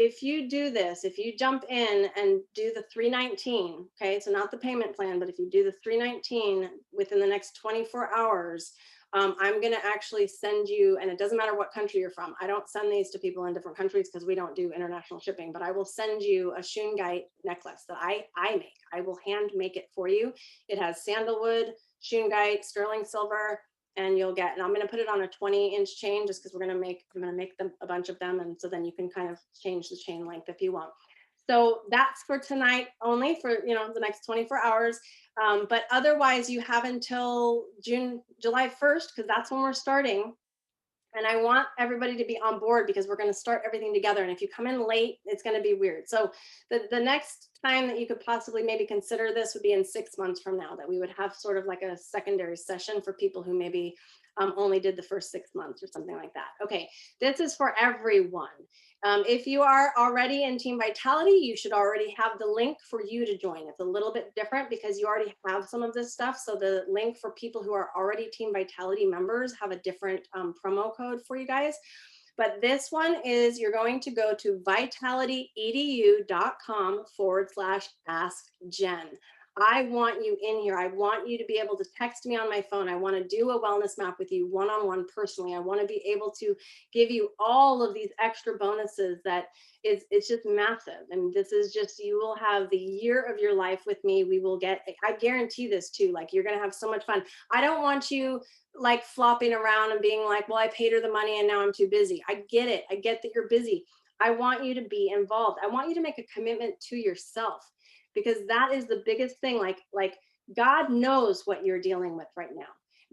do this, if you jump in and do the 319, okay, so not the payment plan, but if you do the 319 within the next 24 hours, I'm going to actually send you, and it doesn't matter what country you're from. I don't send these to people in different countries because we don't do international shipping, but I will send you a shungite necklace that I make. I will hand make it for you. It has sandalwood, shungite, sterling silver, and you'll get, and I'm going to put it on a 20-inch chain just because I'm going to make them a bunch of them. And so then you can kind of change the chain length if you want. So that's for tonight only for, the next 24 hours. But otherwise you have until July 1st, because that's when we're starting. And I want everybody to be on board because we're going to start everything together. And if you come in late, it's going to be weird. So the next time that you could possibly maybe consider this would be in 6 months from now, that we would have sort of like a secondary session for people who maybe only did the first 6 months or something like that. Okay, this is for everyone. If you are already in Team Vitality, you should already have the link for you to join. It's a little bit different because you already have some of this stuff. So the link for people who are already Team Vitality members have a different promo code for you guys. But this one is, you're going to go to vitalityedu.com/askjen. I want you in here. I want you to be able to text me on my phone. I want to do a wellness map with you one-on-one personally. I want to be able to give you all of these extra bonuses that it's just massive. I mean, this is just, you will have the year of your life with me. We will get, I guarantee this too, like you're going to have so much fun. I don't want you like flopping around and being like, well, I paid her the money and now I'm too busy. I get it. I get that you're busy. I want you to be involved. I want you to make a commitment to yourself, because that is the biggest thing. Like God knows what you're dealing with right now.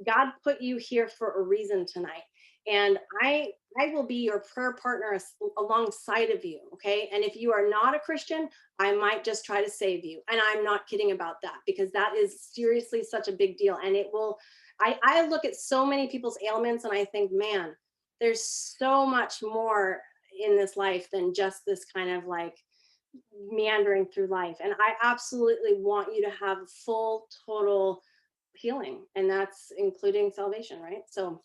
God put you here for a reason tonight. And I will be your prayer partner alongside of you. Okay. And if you are not a Christian, I might just try to save you. And I'm not kidding about that, because that is seriously such a big deal. And it will, I look at so many people's ailments and I think, man, there's so much more in this life than just this kind of like meandering through life. And I absolutely want you to have full, total healing, and that's including salvation, right? So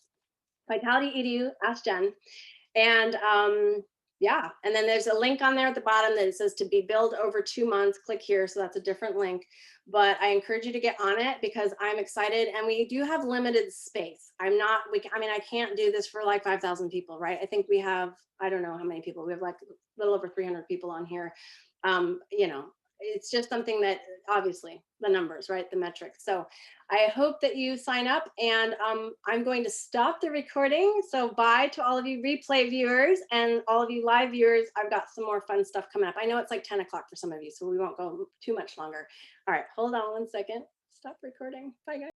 Vitality EDU, ask Jen. And yeah, and then there's a link on there at the bottom that it says to be billed over 2 months. Click here. So that's a different link. But I encourage you to get on it because I'm excited, and we do have limited space. I mean, I can't do this for like 5,000 people, right? I think we have, I don't know how many people. We have like a little over 300 people on here. You know, it's just something that obviously the numbers, right? The metrics. So I hope that you sign up, and I'm going to stop the recording. So bye to all of you replay viewers and all of you live viewers. I've got some more fun stuff coming up. I know it's like 10 o'clock for some of you, so we won't go too much longer. All right, hold on one second. Stop recording. Bye, guys.